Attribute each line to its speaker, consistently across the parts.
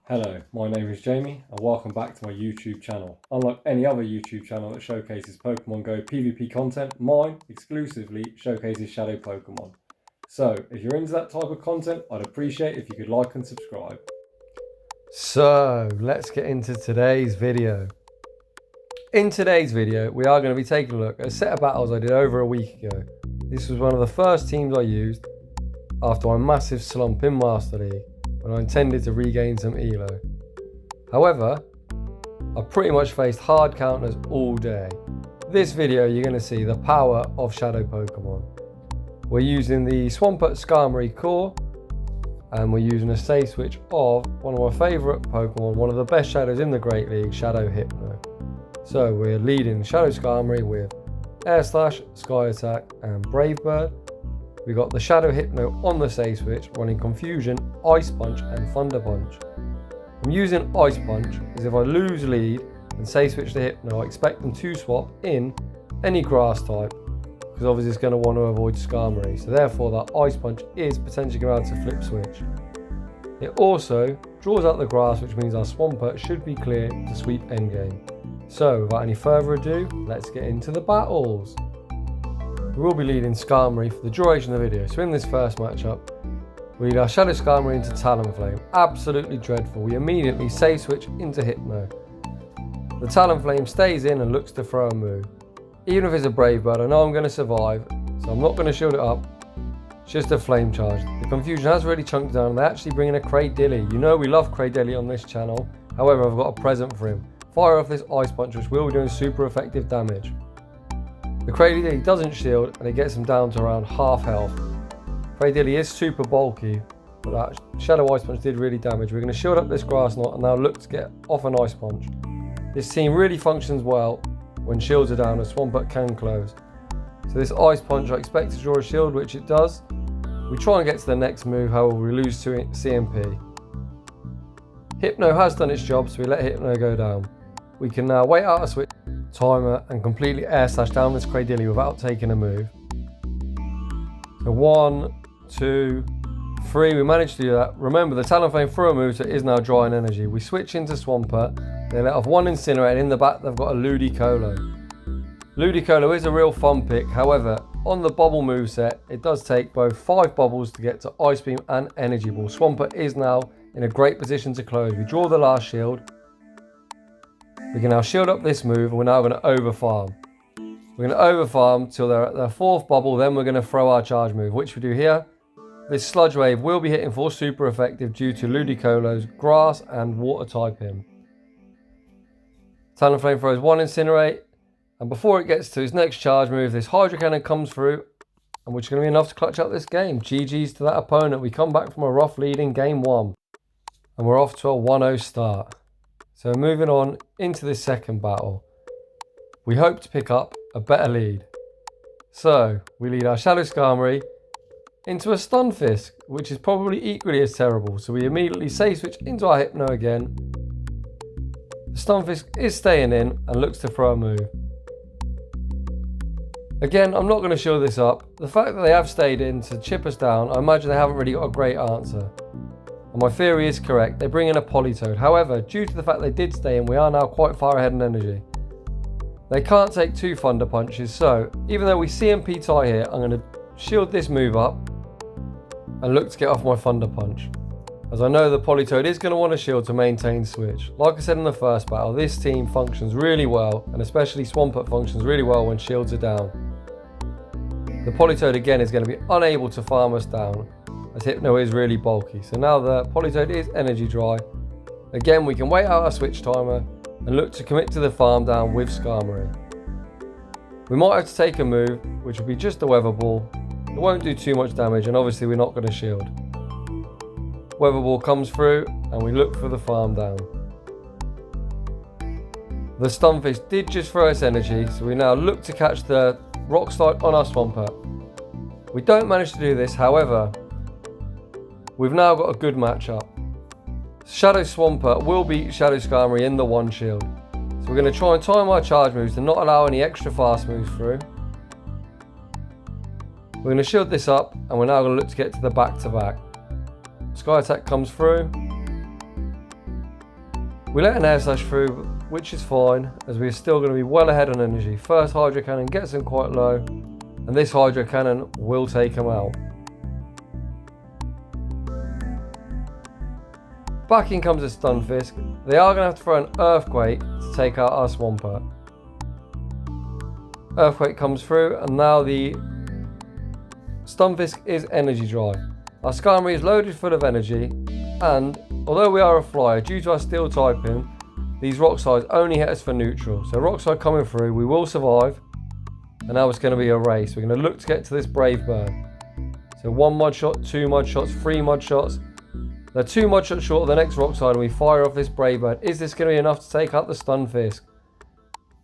Speaker 1: Hello, my name is Jamie and welcome back to my YouTube channel. Unlike any other YouTube channel that showcases Pokemon Go PvP content, mine exclusively showcases Shadow Pokemon. So, if you're into that type of content, I'd appreciate if you could like and subscribe.
Speaker 2: So, let's get into today's video. In today's video, we are going to be taking a look at a set of battles I did over a week ago. This was one of the first teams I used after my massive slump in Master League, when I intended to regain some elo. However, I pretty much faced hard counters all day. This video you're going to see the power of Shadow Pokemon. We're using the Swampert Skarmory core, and we're using a safeswitch of one of my favourite Pokemon, one of the best Shadows in the Great League, Shadow Hypno. So we're leading Shadow Skarmory with Air Slash, Sky Attack and Brave Bird. We got the Shadow Hypno on the safeswitch running Confusion, Ice Punch and Thunder Punch. I'm using Ice Punch as if I lose lead and safeswitch the Hypno, I expect them to swap in any grass type, because obviously it's going to want to avoid Skarmory, so therefore that Ice Punch is potentially going to flip switch. It also draws out the grass, which means our Swampert should be clear to sweep endgame. So without any further ado, let's get into the battles. We will be leading Skarmory for the duration of the video, so in this first matchup, we lead our Shadow Skarmory into Talonflame. Absolutely dreadful. We immediately safe switch into Hypno. The Talonflame stays in and looks to throw a move. Even if it's a Brave Bird, I know I'm going to survive, so I'm not going to shield it up. It's just a Flame Charge. The Confusion has really chunked down, and they're actually bringing a Cradilly. You know we love Cradilly on this channel, however I've got a present for him. Fire off this Ice Punch, which will be doing super effective damage. The Cradilly doesn't shield, and it gets him down to around half health. Cradilly is super bulky, but that Shadow Ice Punch did really damage. We're going to shield up this Grass Knot and now look to get off an Ice Punch. This team really functions well when shields are down and Swampert can close. So this Ice Punch I expect to draw a shield, which it does. We try and get to the next move, however we lose to CMP. Hypno has done its job, so we let Hypno go down. We can now wait out a switch timer and completely air slash down this Cradilly without taking a move. So 1, 2, 3, we managed to do that. Remember, the Talonflame threw a move, so it is now drawing energy. We switch into Swampert. They let off one Incinerate, and in the back they've got a Ludicolo. Ludicolo is a real fun pick, however, on the bubble moveset, it does take both 5 bubbles to get to Ice Beam and Energy Ball. Swampert is now in a great position to close. We draw the last shield. We can now shield up this move, and we're now going to overfarm. We're going to overfarm till they're at their 4th bubble, then we're going to throw our charge move, which we do here. This Sludge Wave will be hitting for super effective due to Ludicolo's Grass and Water type him. Talonflame throws 1 Incinerate, and before it gets to his next charge move, this Hydro Cannon comes through, and which is going to be enough to clutch out this game. GG's to that opponent. We come back from a rough lead in game 1, and we're off to a 1-0 start. So moving on into this second battle, we hope to pick up a better lead. So we lead our Shadow Skarmory into a Stunfisk, which is probably equally as terrible. So we immediately safe switch into our Hypno again. The Stunfisk is staying in and looks to throw a move. Again, I'm not going to shield this up. The fact that they have stayed in to chip us down, I imagine they haven't really got a great answer. And my theory is correct, they bring in a Politoed. However, due to the fact they did stay in, we are now quite far ahead in energy. They can't take 2 Thunder Punches, so even though we CMP tie here, I'm going to shield this move up and look to get off my Thunder Punch, as I know the Politoed is going to want a shield to maintain switch. Like I said in the first battle, this team functions really well, and especially Swampert functions really well when shields are down. The Politoed again is going to be unable to farm us down, as Hypno is really bulky. So now the Politoed is energy dry. Again, we can wait out our switch timer and look to commit to the farm down with Skarmory. We might have to take a move, which will be just a Weather Ball. It won't do too much damage, and obviously we're not going to shield. Weather Ball comes through, and we look for the farm down. The Stunfisk did just throw its energy, so we now look to catch the Rock Slide on our Swampert. We don't manage to do this, however, we've now got a good matchup. Shadow Swampert will beat Shadow Skarmory in the 1 shield. So we're going to try and time our charge moves to not allow any extra fast moves through. We're going to shield this up, and we're now going to look to get to the back-to-back. Sky Attack comes through. We let an air slash through, which is fine, as we're still going to be well ahead on energy. First Hydro Cannon gets him quite low, and this Hydro Cannon will take him out. Back in comes a Stunfisk. They are going to have to throw an Earthquake to take out our Swampert. Earthquake comes through, and now the Stunfisk is energy dry. Our Skarmory is loaded full of energy, and although we are a flyer, due to our steel typing, these rock slides only hit us for neutral. So rock slide coming through, we will survive, and now it's going to be a race. We're going to look to get to this Brave Bird. So 1 mud shot, 2 mud shots, 3 mud shots. They're 2 mud shots short of the next rock slide, and we fire off this Brave Bird. Is this going to be enough to take out the Stunfisk?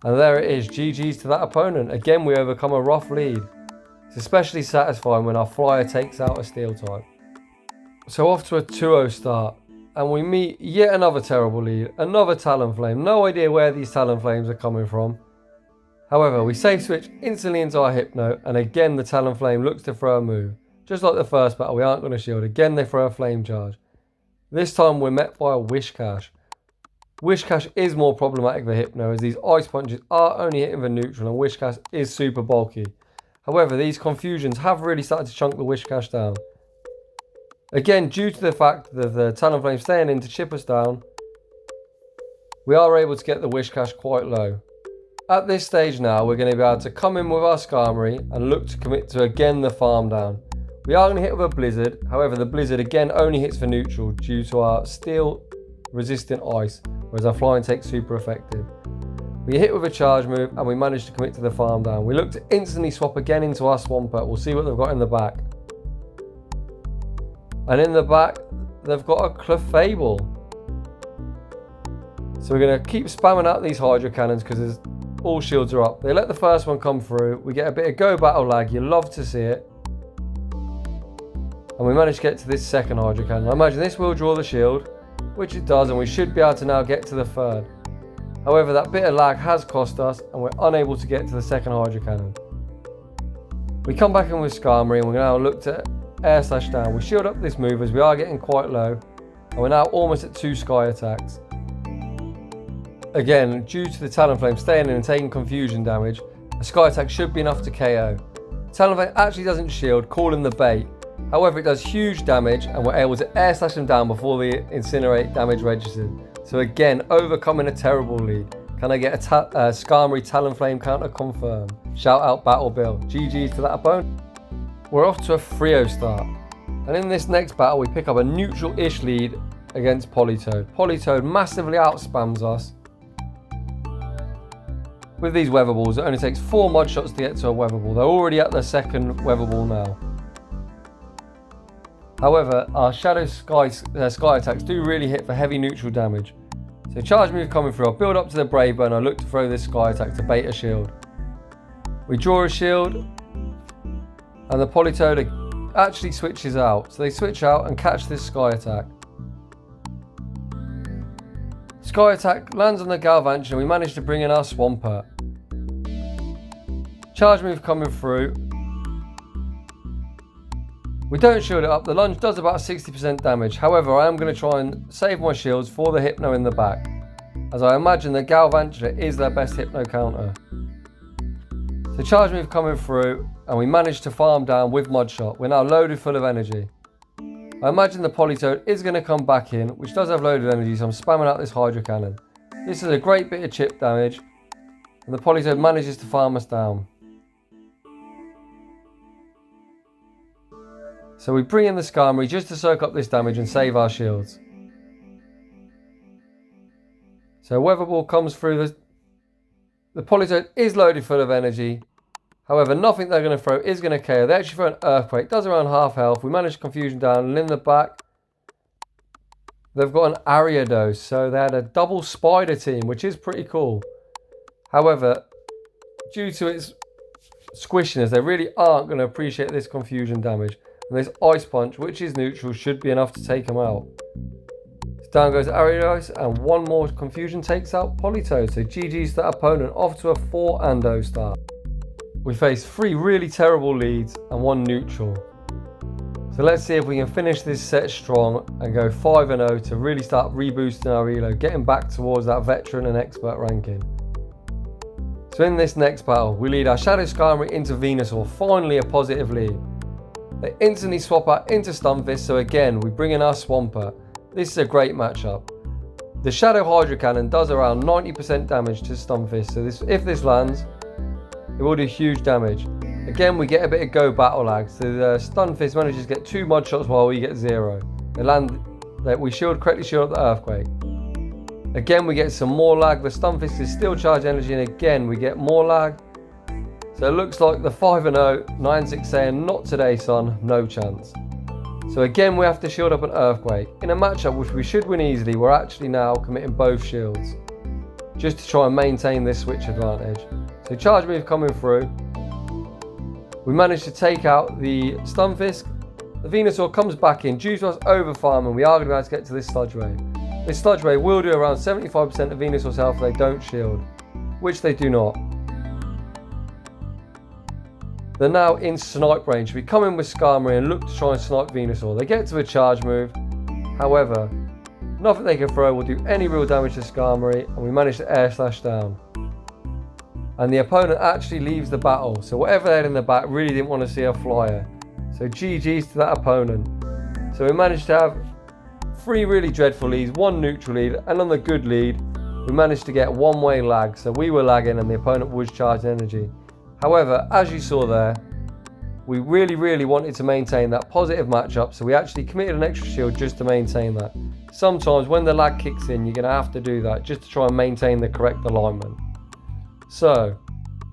Speaker 2: And there it is, GG's to that opponent. Again, we overcome a rough lead. It's especially satisfying when our flyer takes out a steel type. So off to a 2-0 start, and we meet yet another terrible lead, another Talonflame. No idea where these Talonflames are coming from. However, we safe switch instantly into our Hypno, and again the Talonflame looks to throw a move. Just like the first battle, we aren't going to shield. Again they throw a Flame Charge. This time we're met by a Whiscash. Whiscash is more problematic than Hypno, as these Ice Punches are only hitting the neutral, and Whiscash is super bulky. However, these confusions have really started to chunk the Whiscash down. Again, due to the fact that the Talonflame staying in to chip us down, we are able to get the Whiscash quite low. At this stage now, we're going to be able to come in with our Skarmory and look to commit to again the farm down. We are going to hit with a Blizzard, however the Blizzard again only hits for neutral due to our steel resistant ice, whereas our flying takes super effective. We hit with a charge move and we manage to commit to the farm down. We look to instantly swap again into our Swampert. We'll see what they've got in the back. And in the back, they've got a Clefable. So we're going to keep spamming out these Hydro Cannons because all shields are up. They let the first one come through. We get a bit of go battle lag. You love to see it. And we manage to get to this second Hydro Cannon. I imagine this will draw the shield, which it does, and we should be able to now get to the third. However, that bit of lag has cost us, and we're unable to get to the second Hydro Cannon. We come back in with Skarmory, and we're now look to air slash down. We shield up this move as we are getting quite low, and we're now almost at 2 Sky attacks. Again, due to the Talonflame staying in and taking confusion damage, a Sky attack should be enough to KO. Talonflame actually doesn't shield, calling the bait. However, it does huge damage, and we're able to air slash them down before the Incinerate damage registered. So again, overcoming a terrible lead. Can I get a Skarmory Talonflame counter confirmed? Shout out Battle Bill. GG's to that opponent. We're off to a 3-0 start. And in this next battle, we pick up a neutral-ish lead against Politoed. Politoed massively outspams us. With these Weather Balls, it only takes 4 mud shots to get to a Weather Ball. They're already at their second Weather Ball now. However, our Shadow Sky attacks do really hit for heavy neutral damage. So charge move coming through, I'll build up to the Brave Bird and I look to throw this Sky attack to bait a shield. We draw a shield, and the Politoed actually switches out. So they switch out and catch this Sky attack. Sky attack lands on the Galvantula, and we manage to bring in our Swampert. Charge move coming through. We don't shield it up. The lunge does about 60% damage. However, I am going to try and save my shields for the Hypno in the back, as I imagine the Galvantula is their best Hypno counter. So charge move coming through, and we manage to farm down with mudshot. We're now loaded full of energy. I imagine the Politoed is going to come back in, which does have loaded energy, so I'm spamming out this Hydro Cannon. This is a great bit of chip damage, and the Politoed manages to farm us down. So we bring in the Skarmory just to soak up this damage and save our shields. So Weather Ball comes through. The Politoed is loaded full of energy. However, nothing they're going to throw is going to KO. They actually throw an Earthquake. Does around half health. We manage confusion down. And in the back, they've got an Ariados. So they had a double Spider team, which is pretty cool. However, due to its squishiness, they really aren't going to appreciate this confusion damage. And this Ice Punch, which is neutral, should be enough to take him out. So down goes Ariados, and one more confusion takes out Politoed. So GG's to that opponent, off to a 4-0 start. We face 3 really terrible leads and 1 neutral. So So let's see if we can finish this set strong and go 5-0 to really start reboosting our elo, getting back towards that veteran and expert ranking. So in this next battle, we lead our Shadow Skarmory into Venusaur, finally a positive lead. They instantly swap out into Stunfisk, so again we bring in our Swampert. This is a great matchup. The Shadow Hydro Cannon does around 90% damage to Stunfisk, so if this lands, it will do huge damage. Again, we get a bit of go battle lag, so the Stunfisk manages to get 2 Mudshots while we get 0. They land, we correctly shield up the Earthquake. Again, we get some more lag. The Stunfisk is still charged energy, and again, we get more lag. So it looks like the 5-0, 9-6 saying, not today, son, no chance. So again, we have to shield up an Earthquake. In a matchup which we should win easily, we're actually now committing both shields, just to try and maintain this switch advantage. So charge move coming through. We managed to take out the Stunfisk. The Venusaur comes back in due to us overfarm, and we are going to be able to get to this Sludge Wave. This Sludge Wave will do around 75% of Venusaur's health if they don't shield, which they do not. They're now in snipe range. We come in with Skarmory and look to try and snipe Venusaur. They get to a charge move. However, nothing they can throw will do any real damage to Skarmory, and we manage to air slash down. And the opponent actually leaves the battle, so whatever they had in the back really didn't want to see a flyer. So GG's to that opponent. So we managed to have 3 really dreadful leads, 1 neutral lead, and on the good lead, we managed to get one-way lag. So we were lagging and the opponent was charging energy. However, as you saw there, we really wanted to maintain that positive matchup, so we actually committed an extra shield just to maintain that. Sometimes when the lag kicks in, you're going to have to do that just to try and maintain the correct alignment. So,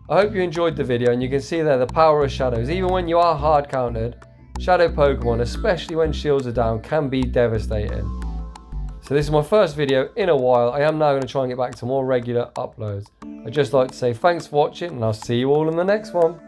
Speaker 2: I hope you enjoyed the video, and you can see there the power of shadows. Even when you are hard countered, shadow Pokemon, especially when shields are down, can be devastating. So this is my first video in a while. I am now going to try and get back to more regular uploads. I'd just like to say thanks for watching, and I'll see you all in the next one.